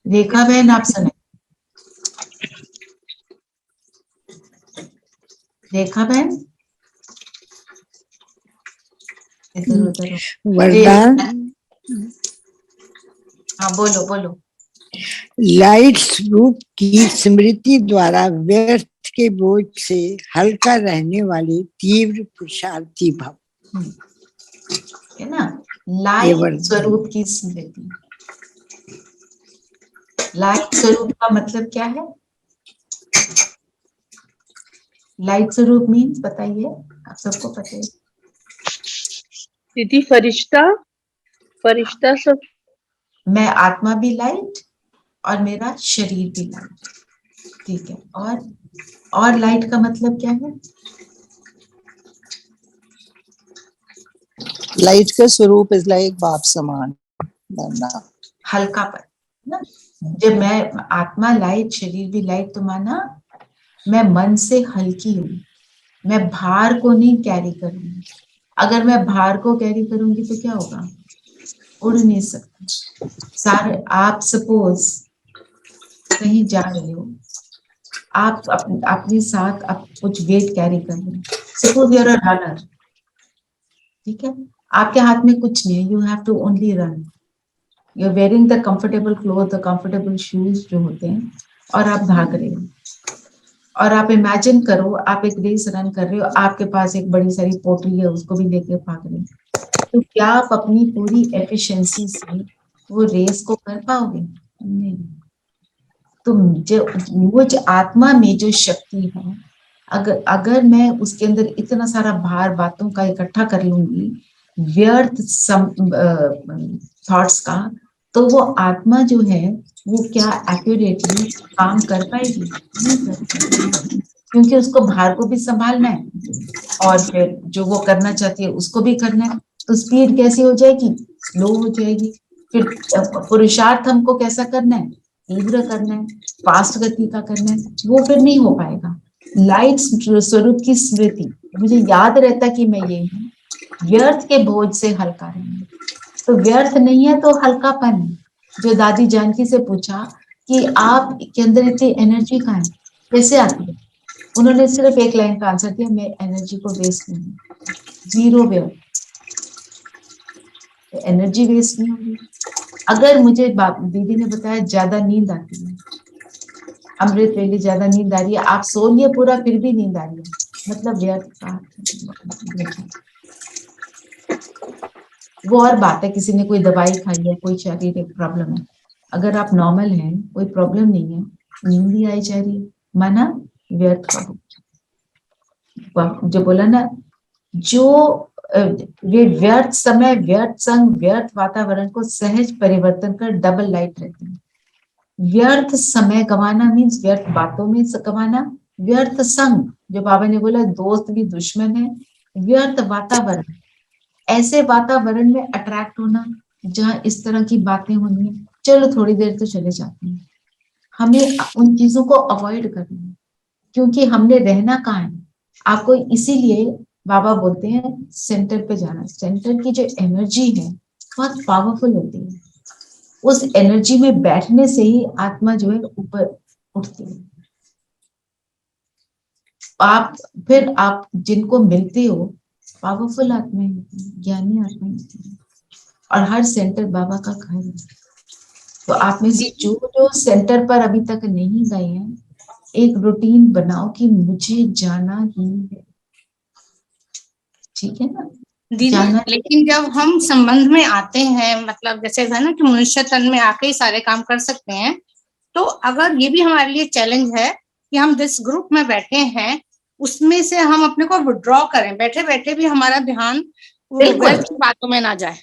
रेखा बहन आप सुनाइए। रेखा बहन इधर उधर। वरदान। हाँ बोलो बोलो। लाइट स्वरूप की स्मृति द्वारा व्यर्थ के बोझ से हल्का रहने वाली तीव्र पुरुषार्थी भव, है ना? लाइट स्वरूप की स्मृति। लाइट स्वरूप का मतलब क्या है? लाइट स्वरूप मीन्स बताइए, आप सबको पता है। दीदी फरिश्ता सब। मैं आत्मा भी लाइट और मेरा शरीर भी लाइट। ठीक है, और लाइट का मतलब क्या है? लाइट का स्वरूप इज लाइक बाप समान बनना, हल्कापन ना। जब मैं आत्मा लाइट, शरीर भी लाइट, तो माना मैं मन से हल्की हूँ, मैं भार को नहीं कैरी करूंगी। अगर मैं भार को कैरी करूंगी तो क्या होगा? उड़ नहीं सकता। सारे आप सपोज कहीं जा रहे हो, आप अपने साथ आप कुछ वेट कैरी कर रहे हो, suppose you are a runner, ठीक है, आपके हाथ में कुछ नहीं है, you have to only run, you are wearing the comfortable cloth, the comfortable shoes जो होते हैं, और आप भाग रहे हो। और आप इमेजिन करो आप एक रेस रन कर रहे हो, आपके पास एक बड़ी सारी पोटली है, उसको भी लेके भाग रहे हो, तो क्या आप अपनी पूरी एफिशिएंसी से वो रेस को कर पाओगे? नहीं। तो मुझ आत्मा में जो शक्ति है, अगर मैं उसके अंदर इतना सारा भार बातों का इकट्ठा कर लूंगी, व्यर्थ थॉट्स का, तो वो आत्मा जो है वो क्या एक्यूरेटली काम कर पाएगी? नहीं कर पाएगी, क्योंकि उसको भार को भी संभालना है और फिर जो वो करना चाहती है उसको भी करना है। तो स्पीड कैसी हो जाएगी? स्लो हो जाएगी। फिर पुरुषार्थ हमको कैसा करना है? तीव्र करना है, फास्ट गति का करना है, वो फिर नहीं हो पाएगा। लाइट स्वरूप की स्मृति, मुझे याद रहता कि मैं ये हूँ, व्यर्थ के बोझ से हल्का रहना। तो व्यर्थ नहीं है तो हल्कापन है। जो दादी जानकी से पूछा कि आप के अंदर इतनी एनर्जी कहाँ है, कैसे आती है, उन्होंने सिर्फ एक लाइन का आंसर दिया, मैं एनर्जी को वेस्ट नहीं, जीरो व्यर्थ, एनर्जी वेस्ट नहीं होगी। अगर मुझे दीदी ने बताया ज्यादा नींद आती है, अमृत वेली ज्यादा नींद आ रही है, आप सो लिए पूरा फिर भी नींद आ रही है, मतलब व्यर्थ का। वो और बात है, किसी ने कोई दवाई खाई है, कोई शारीरिक प्रॉब्लम है, अगर आप नॉर्मल हैं, कोई प्रॉब्लम नहीं है, नींद ही आई जा रही है, माना व्यर्थ का। जो बोला ना, जो वे व्यर्थ समय, व्यर्थ संग, व्यर्थ वातावरण को सहज परिवर्तन कर डबल लाइट रहते हैं। व्यर्थ समय गंवाना मीन्स व्यर्थ बातों में गंवाना, व्यर्थ संग, जो बाबा ने बोला दोस्त भी दुश्मन है, व्यर्थ वातावरण, ऐसे वातावरण में अट्रैक्ट होना जहां इस तरह की बातें होनी है, चलो थोड़ी देर तो चले जाते हैं, हमें उन चीजों को अवॉइड करना है, क्योंकि हमने रहना कहाँ है। आपको इसीलिए बाबा बोलते हैं सेंटर पे जाना। सेंटर की जो एनर्जी है बहुत पावरफुल होती है, उस एनर्जी में बैठने से ही आत्मा जो है ऊपर उठती है। आप जिनको मिलते हो पावरफुल आत्माएं होती है, ज्ञानी आत्माएं होती है, और हर सेंटर बाबा का घर है। तो आप में से जो सेंटर पर अभी तक नहीं गए हैं, एक रूटीन बनाओ कि मुझे जाना ही है, ठीक है ना दीदी? लेकिन जब हम संबंध में आते हैं, मतलब जैसे है ना कि मनुष्य तन में आके ही सारे काम कर सकते हैं, तो अगर ये भी हमारे लिए चैलेंज है कि हम जिस ग्रुप में बैठे हैं उसमें से हम अपने को विड्रॉ करें, बैठे बैठे भी हमारा ध्यान व्यर्थ की बातों में ना जाए।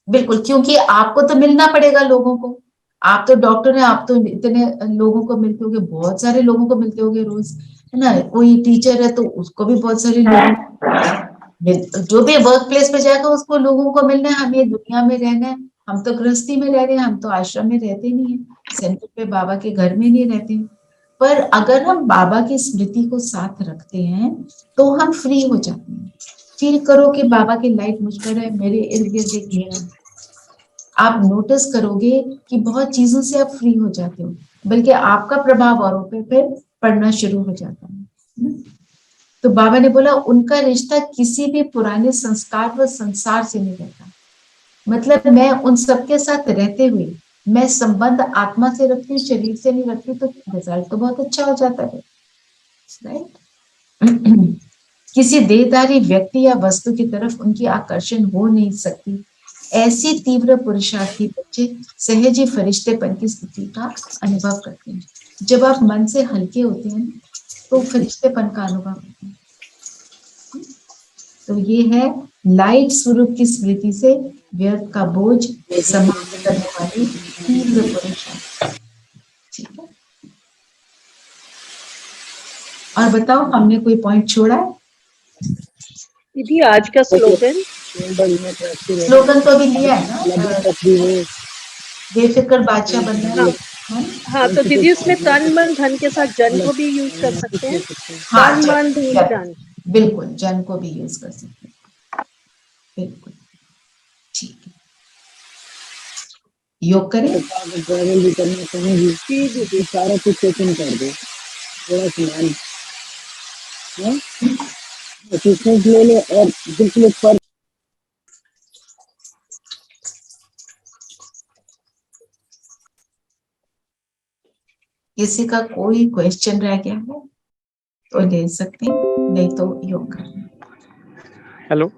बिल्कुल, क्योंकि आपको तो मिलना पड़ेगा लोगों को, आप तो डॉक्टर हैं, आप तो इतने लोगों को मिलते होगे, बहुत सारे लोगों को मिलते होगे रोज, है ना। कोई टीचर है तो उसको भी बहुत सारे लोग, जो भी वर्क प्लेस पे जाएगा उसको लोगों को मिलना है। हमें दुनिया में रहना है, हम तो गृहस्थी में रह रहे हैं, हम तो आश्रम में रहते नहीं है, सेंटर पे बाबा के घर में नहीं रहते हैं। पर अगर हम बाबा की स्मृति को साथ रखते हैं तो हम फ्री हो जाते हैं। फील करो कि बाबा की लाइट मुझ पर है, मेरे इर्द गिर्द एक घेरा है। आप नोटिस करोगे कि बहुत चीजों से आप फ्री हो जाते हो, बल्कि आपका प्रभाव औरों पे फिर पड़ना शुरू हो जाता है। तो बाबा ने बोला उनका रिश्ता किसी भी पुराने संस्कार व संसार से नहीं रहता। मतलब मैं उन सबके साथ रहते हुए मैं संबंध आत्मा से रखती हूँ, शरीर से नहीं रखती, तो रिजल्ट तो बहुत अच्छा हो जाता है, राइट। किसी देहधारी व्यक्ति या वस्तु की तरफ उनकी आकर्षण हो नहीं सकती। ऐसी तीव्र पुरुषार्थी बच्चे सहज ही फरिश्तेपन की स्थिति का अनुभव करते हैं। जब आप मन से हल्के होते हैं तो फरिश्तेपन का अनुभव होता है। तो ये है लाइट स्वरूप की स्मृति से व्यर्थ का बोझ समाप्त करने वाली तीव्र पुरुषार्थ, ठीक है। और बताओ, हमने कोई पॉइंट छोड़ा है? दीदी आज का स्लोगन स्लोगन तो अभी लिया है ना, बेफिक्र बादशाह बनना है। हाँ हाँ, तो दीदी उसमें तन मन धन के साथ जन को भी यूज कर सकते हैं। हाँ, तन मन धन जन, बिल्कुल जन को भी यूज कर सकते हैं, बिल्कुल ठीक है। योग करें। ट्रैवल भी करना चाहेंगी जी दीदी, सारा कुछ सेटिंग कर दो, थोड़ा सामान असिस्टेंट ले लो और बिल्कुल ऊपर। किसी का कोई क्वेश्चन रह गया है तो ले सकते हैं, नहीं तो योग करें। हेलो।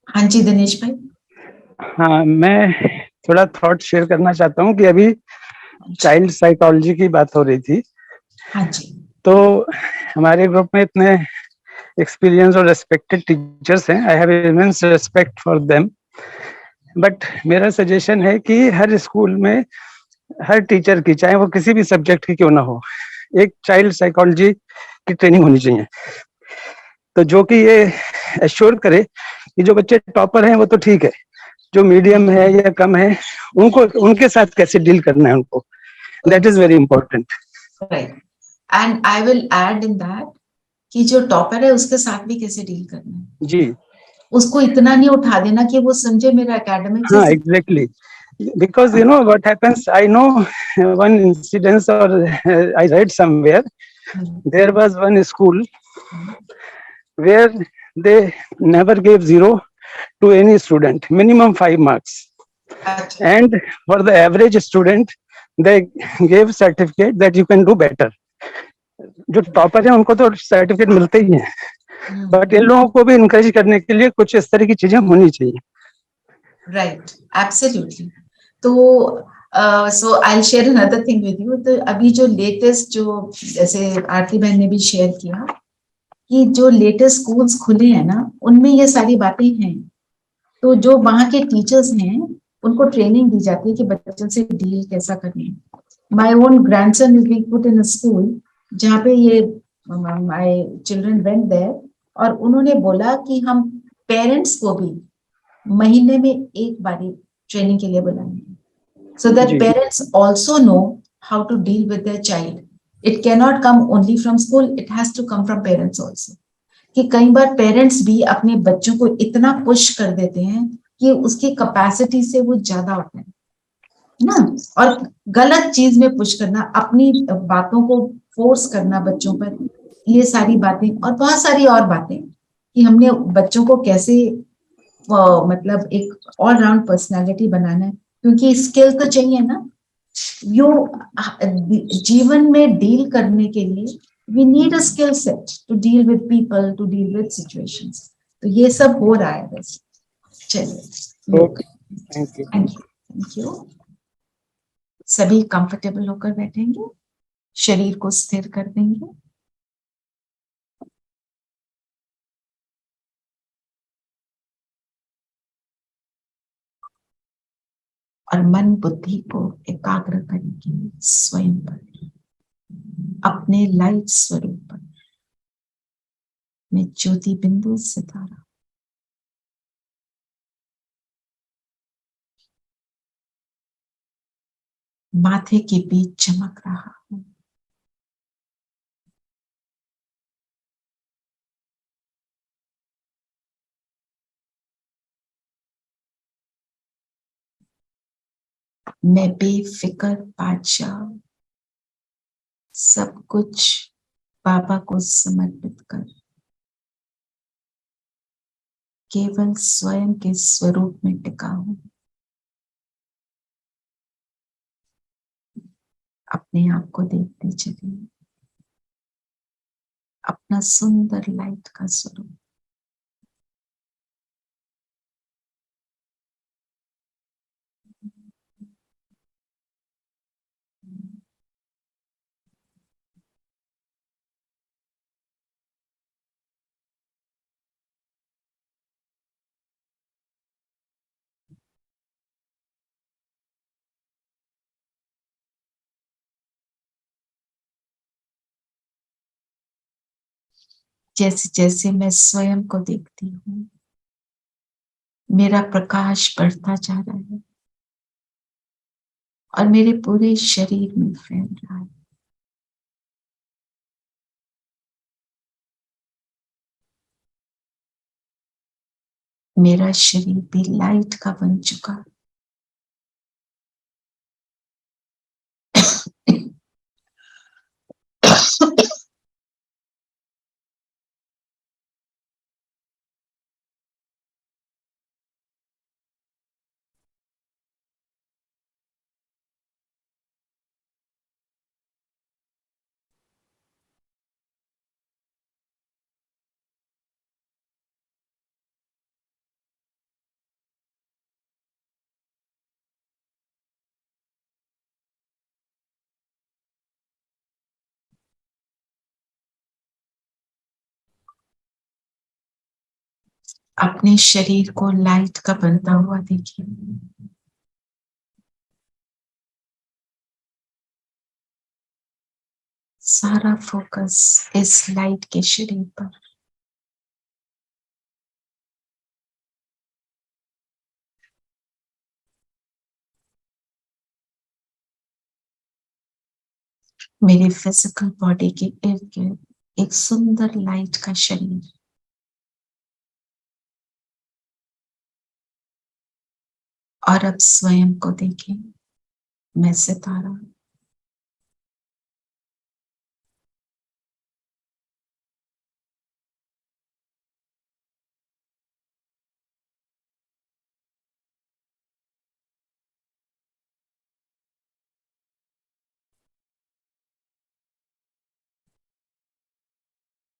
हाँ जी दिनेश भाई। हाँ, मैं थोड़ा थॉट शेयर करना चाहता हूँ कि अभी चाइल्ड साइकोलॉजी की बात हो रही थी। हाँ जी। तो हमारे ग्रुप में इतने एक्सपीरियंस और रेस्पेक्टेड टीचर्स हैं, I have immense respect for them, but मेरा सजेशन है कि हर स्कूल में हर टीचर की, चाहे वो किसी भी सब्जेक्ट की क्यों ना हो, एक चाइल्ड साइकोलॉजी की ट्रेनिंग होनी चाहिए। तो जो कि ये एश्योर करे कि जो बच्चे टॉपर हैं वो तो ठीक है, जो मीडियम है या कम है, उनको उनके साथ कैसे डील करना है उनको, that is very important. Right, and I will add in that कि जो टॉपर है उसके साथ भी कैसे डील करना है जी, उसको इतना नहीं उठा देना कि वो समझे मेरा एकेडमिक्स। हाँ exactly, because you know what happens, I know one incident, or I read somewhere, there was one school where they never gave zero to any student, minimum 5 marks, and for the average student they gave certificate that you can do better. जो topper है उनको तो certificate मिलते ही हैं, but in लोगों को भी encourage करने के लिए कुछ इस तरह की चीजें होनी चाहिए। Right, absolutely. तो so I will share another thing with you. तो अभी जो लेटेस्ट, जो जैसे आरती बहन ने भी शेयर किया कि जो लेटेस्ट स्कूल्स खुले हैं ना, उनमें ये सारी बातें हैं। तो जो वहाँ के टीचर्स हैं उनको ट्रेनिंग दी जाती है कि बच्चों से डील कैसा करना है। My own grandson is being put in a school जहाँ पे ये माय चिल्ड्रन वेंट देयर, और उन्होंने बोला कि हम पेरेंट्स को भी महीने में एक बारी ट्रेनिंग के लिए बुलाएंगे, so that parents also know how to deal with their child. It can not come only from school, it has to come from parents also. कि कई बार पेरेंट्स भी अपने बच्चों को इतना पुश कर देते हैं कि उसकी कैपेसिटी से वो ज्यादा होते हैं ना, और गलत चीज में पुश करना, अपनी बातों को फोर्स करना बच्चों पर, ये सारी बातें और बहुत सारी और बातें कि हमने बच्चों को कैसे मतलब एक ऑल राउंड पर्सनालिटी बनाना है, क्योंकि स्किल तो चाहिए ना यो जीवन में डील करने के लिए। We need a skill set to deal with people, to deal with situations. तो ये सब हो रहा है बस। चलिए, थैंक यू। Thank you. सभी कंफर्टेबल होकर बैठेंगे, शरीर को स्थिर कर देंगे। और मन बुद्धि को एकाग्र करेंगे स्वयं पर, अपने लाइट स्वरूप पर। मैं ज्योति बिंदु सितारा, माथे के बीच चमक रहा हूं। मैं बेफिक्र बादशाह, सब कुछ बाबा को समर्पित कर केवल स्वयं के स्वरूप में टिका हूं। अपने आप को देखते चलिए, अपना सुंदर लाइट का स्वरूप। जैसे जैसे मैं स्वयं को देखती हूँ, मेरा प्रकाश बढ़ता जा रहा है और मेरे पूरे शरीर में फैल रहा है। मेरा शरीर भी लाइट का बन चुका है। अपने शरीर को लाइट का बनता हुआ देखिए। सारा फोकस इस लाइट के शरीर पर। मेरे फिजिकल बॉडी के इर्द गिर्द एक सुंदर लाइट का शरीर। और अब स्वयं को देखें, मैं सितारा।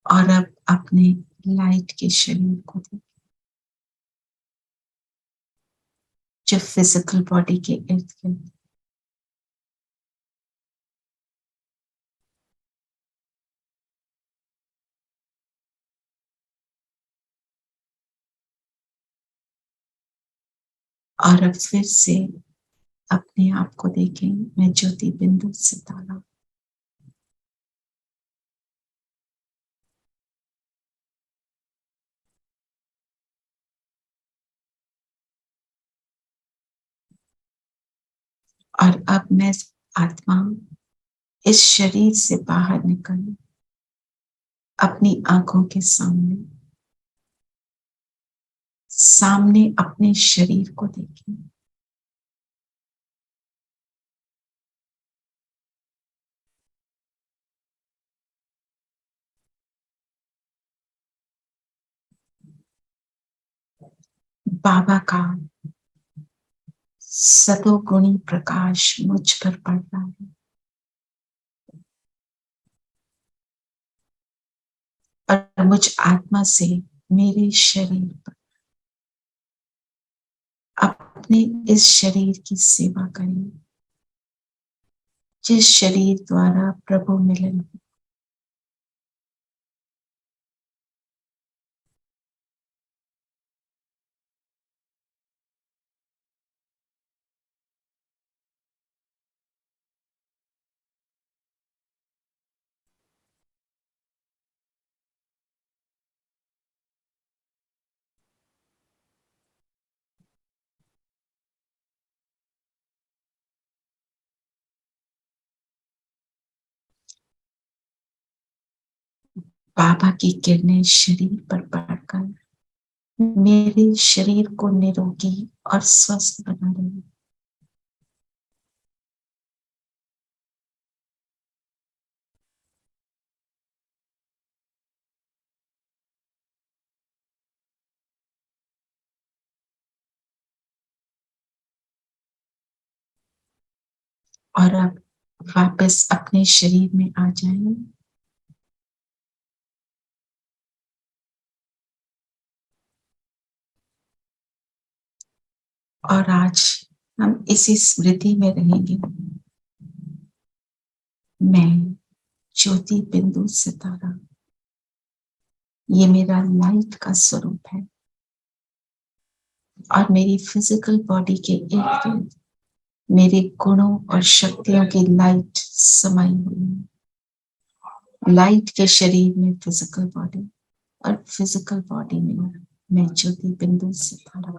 और अब अपने लाइट के शरीर को देखें, जो फिजिकल बॉडी के इर्द गिर्द। और अब फिर से अपने आप को देखें, मैं ज्योति बिंदु सितारा। और अब मैं आत्मा इस शरीर से बाहर निकल अपनी आंखों के सामने सामने अपने शरीर को देखें। बाबा का सदोगुणी प्रकाश मुझ पर पड़ रहा है और मुझ आत्मा से मेरे शरीर पर अपने इस शरीर की सेवा करें, जिस शरीर द्वारा प्रभु मिलन हो। बाबा की किरणें शरीर पर पड़कर मेरे शरीर को निरोगी और स्वस्थ बना रही है। और अब वापस अपने शरीर में आ जाएं। और आज हम इसी स्मृति में रहेंगे, मैं ज्योति बिंदु सितारा, ये मेरा लाइट का स्वरूप है और मेरी फिजिकल बॉडी के इर्द गिर्द मेरे गुणों और शक्तियों की लाइट समाई हुई है। लाइट के शरीर में फिजिकल बॉडी, और फिजिकल बॉडी में मैं ज्योति बिंदु सितारा।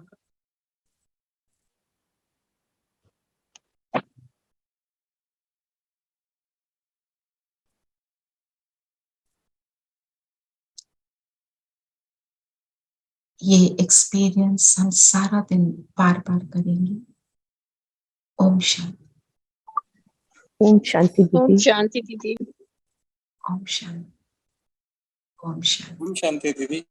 ये एक्सपीरियंस हम सारा दिन बार बार करेंगे। ओम शांति। ओम शांति ओम दीदी। शांति दीदी। ओम शांति। ओम शांति। ओम शांति दीदी।